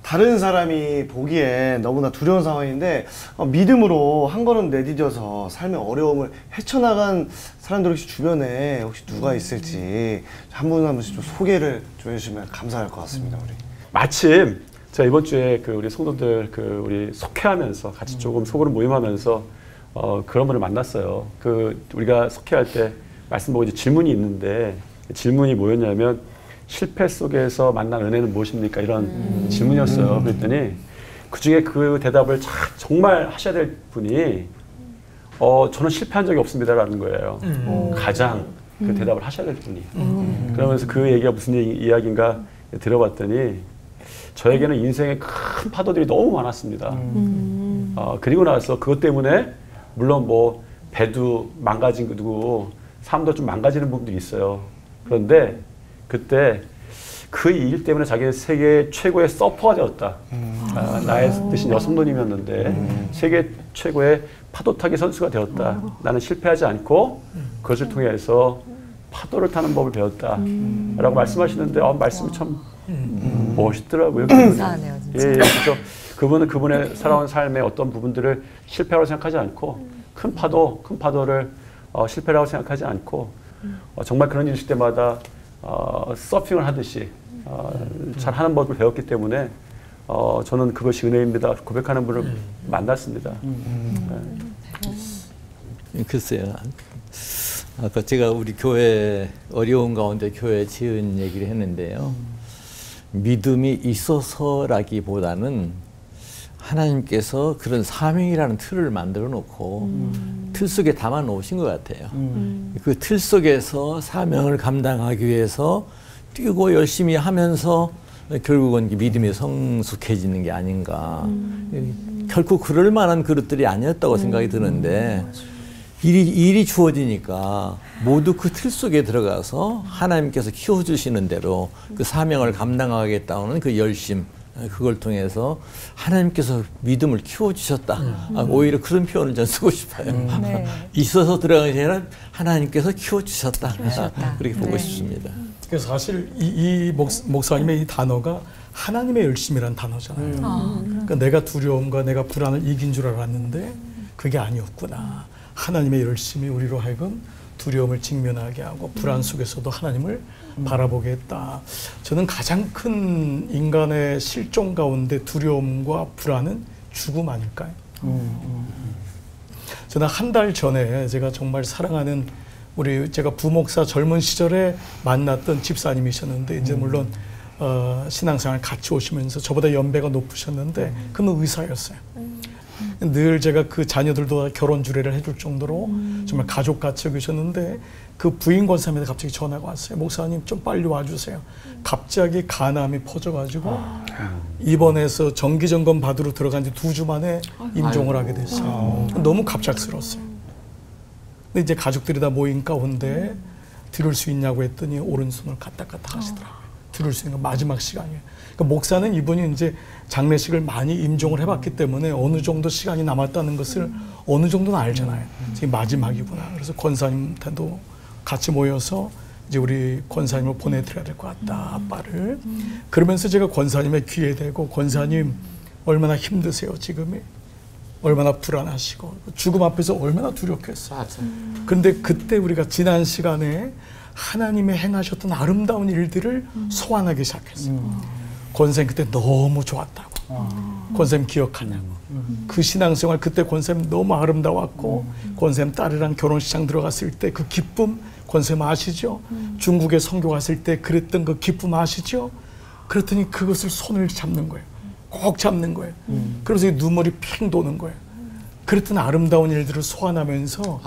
다른 사람이 보기에 너무나 두려운 상황인데 믿음으로 한 걸음 내디뎌서 삶의 어려움을 헤쳐나간 사람들 혹시 주변에 혹시 누가 있을지 한 분 한 분씩 좀 소개를 좀 해주시면 감사할 것 같습니다. 우리. 마침 제가 이번 주에 우리 성도들 우리 속회하면서 같이 조금 속으로 모임하면서 그런 분을 만났어요. 우리가 속회할 때 말씀 보고 이제 질문이 있는데 질문이 뭐였냐면 실패 속에서 만난 은혜는 무엇입니까? 이런 질문이었어요. 그랬더니 그중에 그 대답을 정말 하셔야 될 분이 저는 실패한 적이 없습니다라는 거예요. 가장 그 대답을 하셔야 될 분이. 그러면서 그 얘기가 무슨 이야기인가 들어봤더니 저에게는 인생에 큰 파도들이 너무 많았습니다. 그리고 나서 그것 때문에 물론 뭐 배도 망가지고 삶도 좀 망가지는 부분들이 있어요. 그런데 그때 그 일 때문에 자기는 세계 최고의 서퍼가 되었다. 나의 뜻인 여성노님이었는데 세계 최고의 파도타기 선수가 되었다. 나는 실패하지 않고 그것을 통해서 파도를 타는 법을 배웠다. 라고 말씀하시는데 말씀이 참 멋있더라고요. 감사하네요, 진짜. 예, 그래서 그분은 그분의 살아온 삶의 어떤 부분들을 실패라고 생각하지 않고 큰 파도를 실패라고 생각하지 않고 정말 그런 일 있을 때마다 서핑을 하듯이 잘 하는 법을 배웠기 때문에 저는 그것이 은혜입니다. 고백하는 분을 만났습니다. 글쎄요. 아까 제가 우리 교회 어려운 가운데 교회 지은 얘기를 했는데요. 믿음이 있어서라기보다는 하나님께서 그런 사명이라는 틀을 만들어 놓고 틀 속에 담아 놓으신 것 같아요. 그 틀 속에서 사명을 감당하기 위해서 뛰고 열심히 하면서 결국은 믿음이 성숙해지는 게 아닌가. 결코 그럴 만한 그릇들이 아니었다고 생각이 드는데 일이 주어지니까 모두 그 틀 속에 들어가서 하나님께서 키워주시는 대로 그 사명을 감당하겠다는 그 열심, 그걸 통해서 하나님께서 믿음을 키워주셨다. 오히려 그런 표현을 전 쓰고 싶어요. 네. 있어서 들어가는 게 아니라 하나님께서 키워주셨다. 그렇게 보고 싶습니다. 그래서 사실 이 목사님의 이 단어가 하나님의 열심이라는 단어잖아요. 그러니까 내가 두려움과 내가 불안을 이긴 줄 알았는데 그게 아니었구나. 하나님의 열심이 우리로 하여금 두려움을 직면하게 하고 불안 속에서도 하나님을 바라보게 했다. 저는 가장 큰 인간의 실종 가운데 두려움과 불안은 죽음 아닐까요? 저는 한 달 전에 제가 정말 사랑하는 제가 부목사 젊은 시절에 만났던 집사님이셨는데 이제 물론 신앙생활 같이 오시면서 저보다 연배가 높으셨는데 그는 의사였어요. 늘 제가 그 자녀들도 결혼 주례를 해줄 정도로 정말 가족같이 여기셨는데 그 부인 권사님한테 갑자기 전화가 왔어요. 목사님 좀 빨리 와주세요. 갑자기 간암이 퍼져가지고 입원해서 정기점검 받으러 들어간 지 2주 만에 임종을 하게 됐어요. 너무 갑작스러웠어요. 근데 이제 가족들이 다 모인 가운데 들을 수 있냐고 했더니 오른손을 까딱까딱 하시더라고요. 들을 수 있는 거 마지막 시간이에요. 그러니까 목사는 이분이 이제 장례식을 많이 임종을 해봤기 때문에 어느 정도 시간이 남았다는 것을 어느 정도는 알잖아요. 지금 마지막이구나. 그래서 권사님한테도 같이 모여서 이제 우리 권사님을 보내드려야 될 것 같다, 아빠를. 그러면서 제가 권사님의 귀에 대고 권사님 얼마나 힘드세요, 지금이? 얼마나 불안하시고 죽음 앞에서 얼마나 두렵겠어요. 그런데 그때 우리가 지난 시간에 하나님의 행하셨던 아름다운 일들을 소환하기 시작했어요. 권사님 그때 너무 좋았다고. 권사님 기억하냐고. 그 신앙생활 그때 권사님 너무 아름다웠고 권사님 딸이랑 결혼식장 들어갔을 때 그 기쁨 권사님 아시죠? 중국에 선교 갔을 때 그랬던 그 기쁨 아시죠? 그랬더니 그것을 손을 잡는 거예요. 꼭 잡는 거예요. 그래서 눈물이 핑 도는 거예요. 그랬던 아름다운 일들을 소환하면서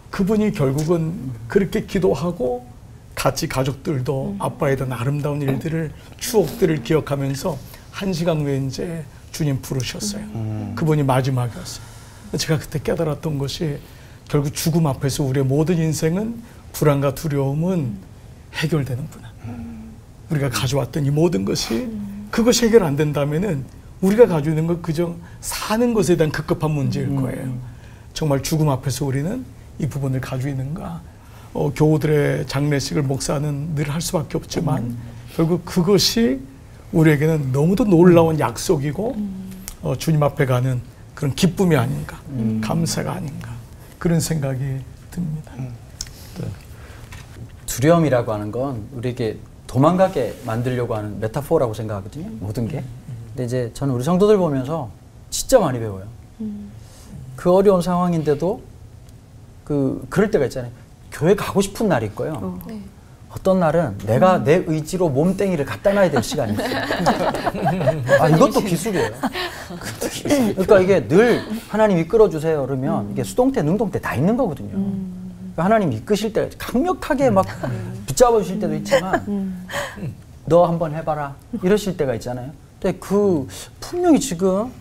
그분이 결국은 그렇게 기도하고 같이 가족들도 아빠에 대한 아름다운 일들을 추억들을 기억하면서 1시간 후에 이제 주님 부르셨어요. 그분이 마지막이었어요. 제가 그때 깨달았던 것이 결국 죽음 앞에서 우리의 모든 인생은 불안과 두려움은 해결되는구나. 우리가 가져왔던 이 모든 것이 그것이 해결 안 된다면은 우리가 가지고 있는 건 그저 사는 것에 대한 급급한 문제일 거예요. 정말 죽음 앞에서 우리는 이 부분을 가지고 있는가. 교우들의 장례식을 목사는 늘 할 수밖에 없지만 결국 그것이 우리에게는 너무도 놀라운 약속이고 주님 앞에 가는 그런 기쁨이 아닌가, 감사가 아닌가 그런 생각이 듭니다. 두려움이라고 하는 건 우리에게 도망가게 만들려고 하는 메타포라고 생각하거든요. 모든 게. 근데 이제 저는 우리 성도들 보면서 진짜 많이 배워요. 그 어려운 상황인데도 그럴 때가 있잖아요. 교회 가고 싶은 날이 있고요. 어떤 날은 내가 내 의지로 몸뚱이를 갖다 놔야 될 시간이 있어요. 아, 이것도 기술이에요. 그러니까 이게 늘 하나님 이끌어 주세요 그러면 이게 수동태, 능동태 다 있는 거거든요. 그러니까 하나님 이끄실 때 강력하게 막 붙잡아 주실 때도 있지만 너 한번 해봐라 이러실 때가 있잖아요. 근데 분명히 지금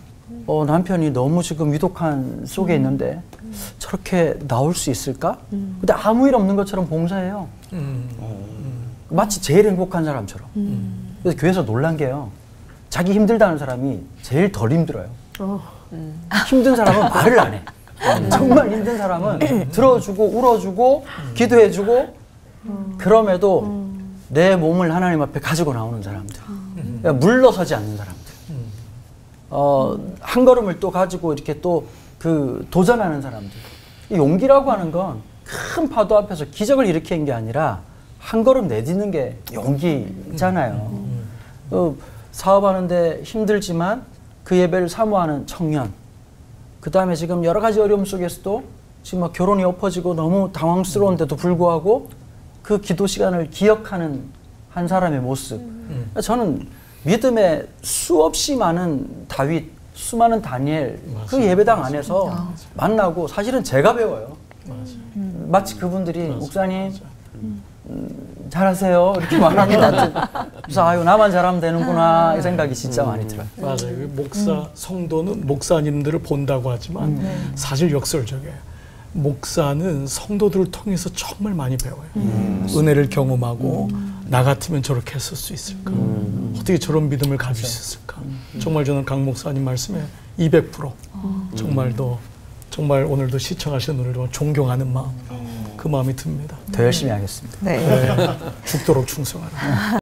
남편이 너무 지금 위독한 속에 있는데 저렇게 나올 수 있을까? 근데 아무 일 없는 것처럼 봉사해요. 마치 제일 행복한 사람처럼. 그래서 교회에서 놀란 게요. 자기 힘들다는 사람이 제일 덜 힘들어요. 힘든 사람은 말을 안 해. 정말 힘든 사람은 들어주고 울어주고 기도해주고 그럼에도 내 몸을 하나님 앞에 가지고 나오는 사람들. 그러니까 물러서지 않는 사람들. 한 걸음을 또 가지고 이렇게 또 도전하는 사람들. 이 용기라고 하는 건 큰 파도 앞에서 기적을 일으키는 게 아니라 한 걸음 내딛는 게 용기잖아요. 사업하는데 힘들지만 그 예배를 사모하는 청년. 그 다음에 지금 여러 가지 어려움 속에서도 지금 막 결혼이 엎어지고 너무 당황스러운데도 불구하고 그 기도 시간을 기억하는 한 사람의 모습. 저는 믿음의 수없이 많은 다윗, 수많은 다니엘 그 예배당 안에서 만나고 사실은 제가 배워요. 마치 그분들이 목사님 잘하세요 이렇게 말하는 것 같은. 그래서 아유 나만 잘하면 되는구나 이 생각이 진짜 많이 들어요. 맞아요. 목사 성도는 목사님들을 본다고 하지만 사실 역설적이에요. 목사는 성도들을 통해서 정말 많이 배워요. 은혜를 경험하고 나 같으면 저렇게 했을 수 있을까? 어떻게 저런 믿음을 가질 수 있을까? 정말 저는 강 목사님 말씀에 200% 정말 오늘도 시청하신 노래를 존경하는 마음 그 마음이 듭니다. 더 열심히 하겠습니다. 네. 죽도록 충성하라.